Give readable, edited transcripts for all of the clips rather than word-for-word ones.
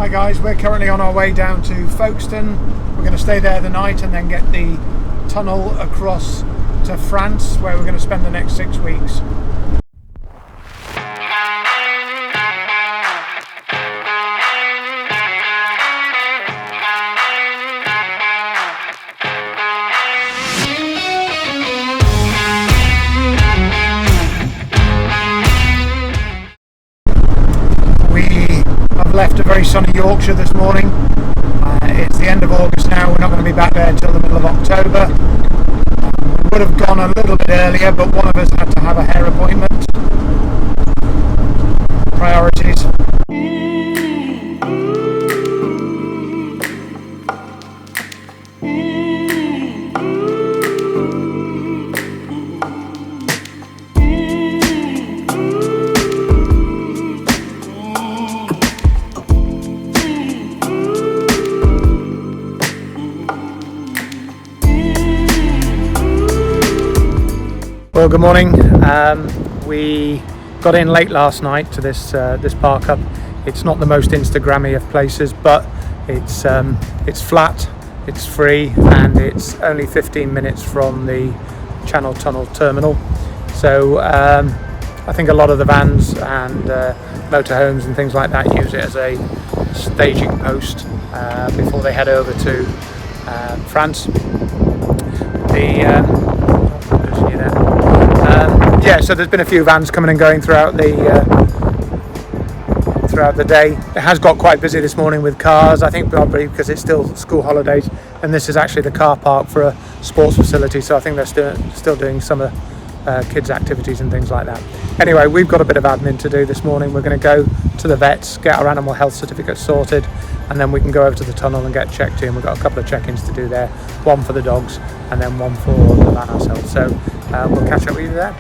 Hi guys, we're currently on our way down to Folkstone. We're going to stay there the night and then get the tunnel across to France, where we're going to spend the next 6 weeks. Left a very sunny Yorkshire this morning. It's the end of August now. We're not going to be back there until the middle of October. We would have gone a little bit earlier, but one of us had to have a hair appointment. Priorities. Well, good morning. We got in late last night to this park up. It's not the most Instagrammy of places, but it's flat, it's free, and it's only 15 minutes from the Channel Tunnel terminal. So I think a lot of the vans and motorhomes and things like that use it as a staging post before they head over to France. So there's been a few vans coming and going throughout the day. It has got quite busy this morning with cars, I think probably because it's still school holidays, and this is actually the car park for a sports facility, so I think they're still doing summer kids activities and things like that. Anyway, we've got a bit of admin to do this morning. We're going to go to the vets, get our animal health certificate sorted, and then we can go over to the tunnel and get checked in. We've got a couple of check-ins to do there, one for the dogs and then one for the van ourselves. So we'll catch up with you there.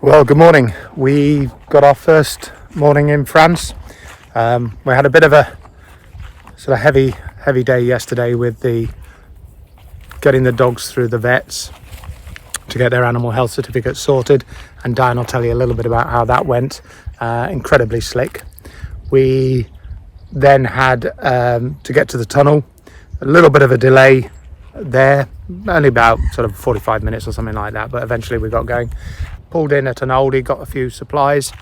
Well, good morning. We got our first morning in France. We had a bit of a sort of heavy day yesterday with getting the dogs through the vets to get their animal health certificate sorted, and Diane will tell you a little bit about how that went. Incredibly slick. We then had to get to the tunnel, a little bit of a delay there, only about sort of 45 minutes or something like that, but eventually we got going. Pulled in at an Aldi, got a few supplies,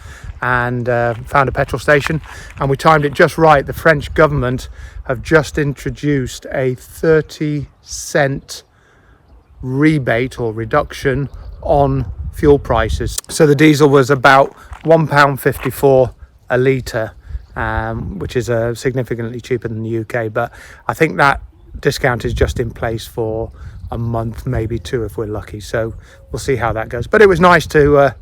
and found a petrol station, and we timed it just right. The French government have just introduced a 30-cent rebate or reduction on fuel prices. So the diesel was about £1.54 a litre, which is significantly cheaper than the UK, but I think that discount is just in place for a month, maybe two if we're lucky, so we'll see how that goes. But it was nice to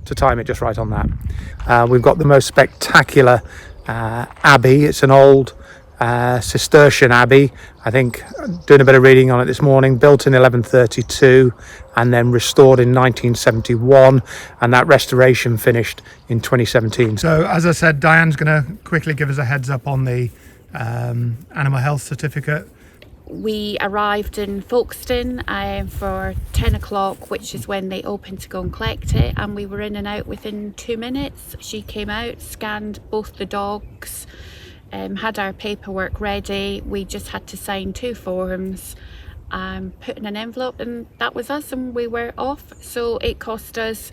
time it just right on that. We've got the most spectacular abbey. It's an old Cistercian abbey. I think, doing a bit of reading on it this morning, built in 1132 and then restored in 1971, and that restoration finished in 2017. So as I said, Diane's going to quickly give us a heads up on the animal health certificate. We arrived in Folkstone for 10 o'clock, which is when they opened to go and collect it, and we were in and out within 2 minutes. She came out, scanned both the dogs, had our paperwork ready. We just had to sign 2 forms, put in an envelope, and that was us, and we were off. So it cost us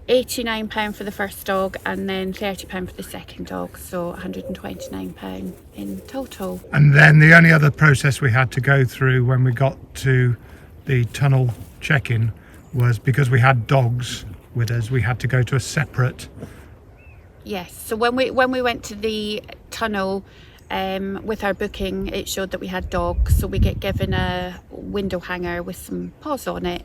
£89 for the first dog and then £30 for the second dog, so £129 in total. And then the only other process we had to go through when we got to the tunnel check-in was, because we had dogs with us, we had to go to a separate... Yes, so when we went to the tunnel, with our booking, it showed that we had dogs, so we get given a window hanger with some paws on it,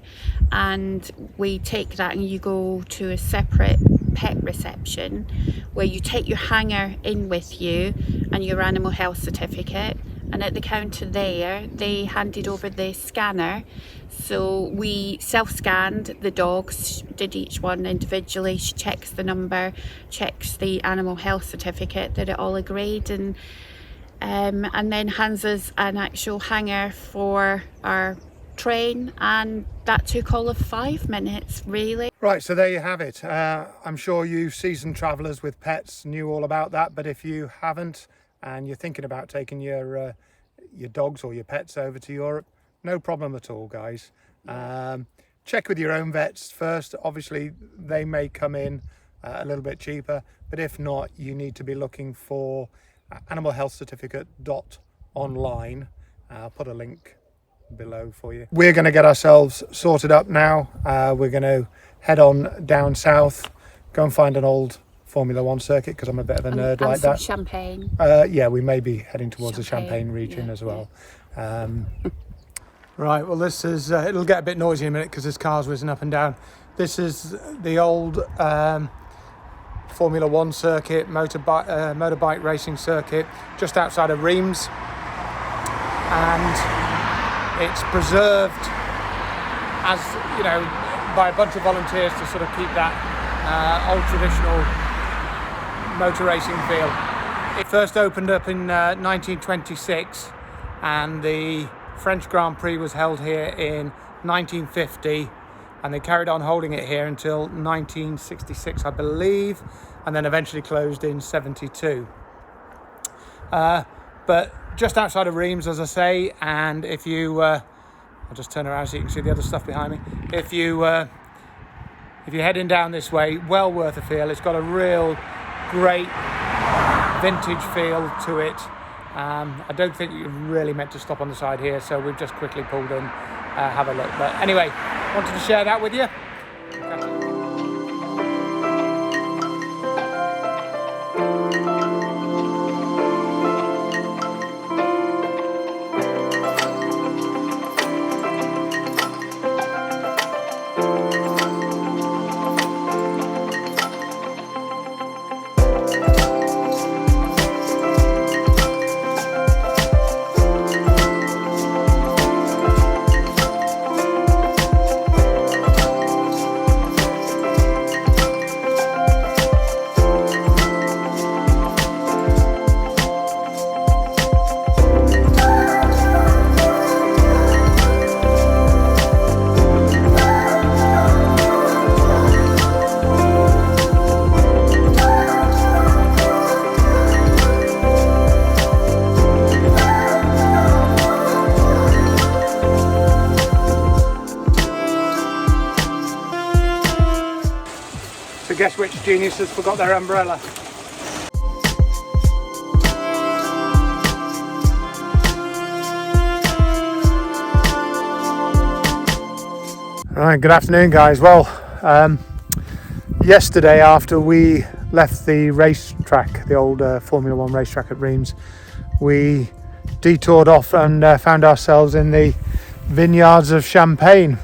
and we take that and you go to a separate pet reception, where you take your hanger in with you and your animal health certificate, and at the counter there they handed over the scanner. So we self-scanned the dogs, did each one individually. She checks the number, checks the animal health certificate that it all agreed, and then hands us an actual hanger for our train, and that took all of 5 minutes really. Right, so there you have it. I'm sure you seasoned travellers with pets knew all about that, but if you haven't and you're thinking about taking your dogs or your pets over to Europe, no problem at all, guys. Check with your own vets first. Obviously they may come in a little bit cheaper, but if not, you need to be looking for animal health certificate online. I'll put a link below for you. We're going to get ourselves sorted up now. We're going to head on down south, go and find an old Formula One circuit, because I'm a bit of a nerd like that. Champagne. Yeah, we may be heading towards the Champagne region as well. Right, well this is, it'll get a bit noisy in a minute because there's cars whizzing up and down. This is the old Formula One circuit, motorbike racing circuit, just outside of Reims. And it's preserved, as you know, by a bunch of volunteers to sort of keep that old traditional motor racing feel. It first opened up in 1926, and the French Grand Prix was held here in 1950, and they carried on holding it here until 1966, I believe, and then eventually closed in 72. But just outside of Reims, as I say, and if you, I'll just turn around so you can see the other stuff behind me. If you're heading down this way, well worth a feel. It's got a real great vintage feel to it. I don't think you're really meant to stop on the side here, so we've just quickly pulled in, have a look. But anyway, wanted to share that with you. Guess which geniuses forgot their umbrella? Right, good afternoon guys. Well, yesterday after we left the racetrack, the old Formula One racetrack at Reims, we detoured off and found ourselves in the vineyards of Champagne.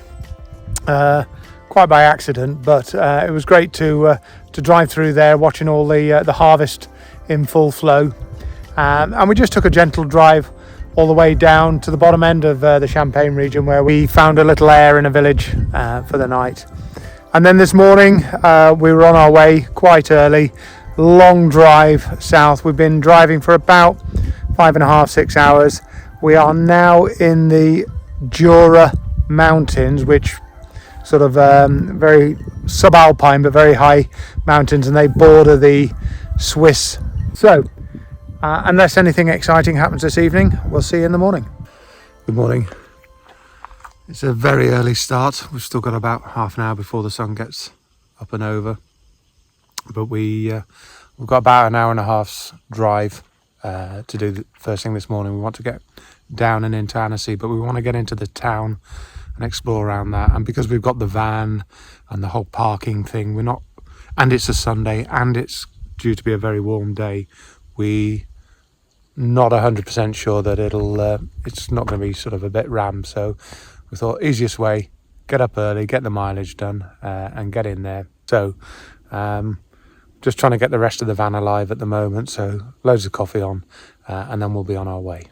Quite by accident, but it was great to drive through there, watching all the harvest in full flow, and we just took a gentle drive all the way down to the bottom end of the Champagne region, where we found a little air in a village for the night. And then this morning we were on our way quite early, long drive south. We've been driving for about 5.5-6 hours. We are now in the Jura mountains, which sort of very subalpine but very high mountains, and they border the Swiss. So unless anything exciting happens this evening, we'll see you in the morning. Good morning. It's a very early start. We've still got about half an hour before the sun gets up and over, but we've got about an hour and a half's drive to do the first thing this morning. We want to get down and into Annecy, but we want to get into the town and explore around that. And because we've got the van and the whole parking thing, and it's a Sunday and it's due to be a very warm day, we not 100% sure that it's not going to be sort of a bit rammed. So we thought easiest way, get up early, get the mileage done, and get in there. So Just trying to get the rest of the van alive at the moment, so loads of coffee on, and then we'll be on our way.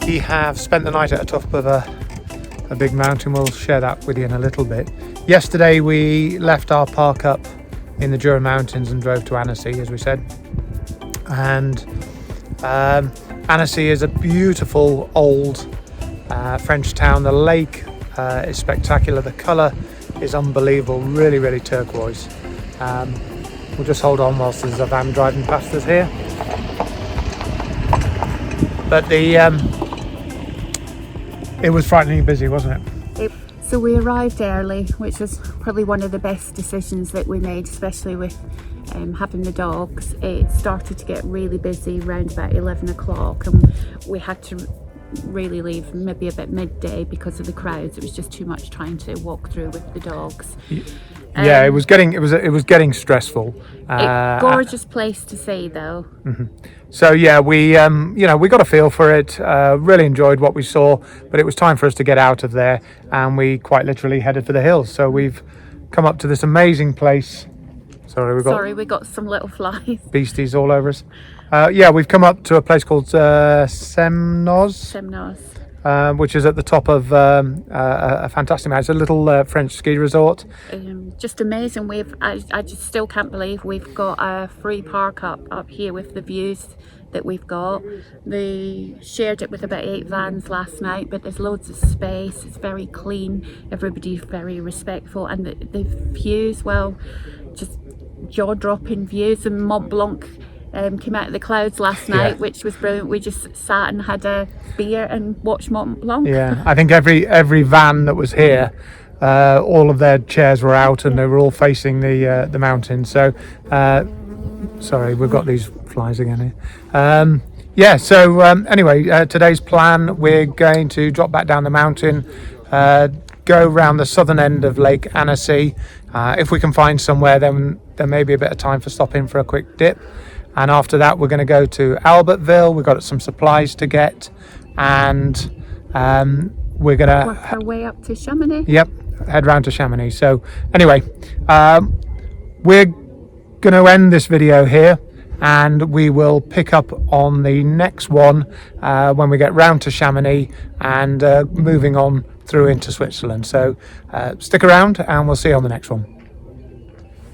We have spent the night at the top of a big mountain. We'll share that with you in a little bit. Yesterday we left our park up in the Jura mountains and drove to Annecy, as we said. And Annecy is a beautiful old French town. The lake is spectacular. The colour is unbelievable, really, really turquoise. We'll just hold on whilst there's a van driving past us here. But it was frighteningly busy, wasn't it? So we arrived early, which was probably one of the best decisions that we made, especially with having the dogs. It started to get really busy around about 11 o'clock, and we had to really leave maybe about midday because of the crowds. It was just too much trying to walk through with the dogs. Yeah, it was getting stressful. Gorgeous place to see, though. Mm-hmm. So yeah, we got a feel for it. Really enjoyed what we saw, but it was time for us to get out of there, and we quite literally headed for the hills. So we've come up to this amazing place. Sorry, we got some little flies. Beasties all over us. Yeah, we've come up to a place called Semnoz. Which is at the top of a fantastic mountain. It's a little French ski resort. Just amazing. I just still can't believe we've got a free park up here with the views that we've got. They shared it with about 8 vans last night, but there's loads of space. It's very clean. Everybody's very respectful, and the views, well, just jaw-dropping views. And Mont Blanc came out of the clouds last night, which was brilliant. We just sat and had a beer and watched Mont Blanc. Yeah, I think every van that was here, all of their chairs were out and they were all facing the mountain. So, sorry, we've got these flies again here. So anyway, today's plan, we're going to drop back down the mountain, go around the southern end of Lake Annecy. If we can find somewhere, then there may be a bit of time for stopping for a quick dip. And after that, we're going to go to Albertville. We've got some supplies to get, and we're going to work our way up to Chamonix. Yep, head round to Chamonix. So anyway, we're going to end this video here, and we will pick up on the next one when we get round to Chamonix and moving on through into Switzerland. So stick around, and we'll see you on the next one.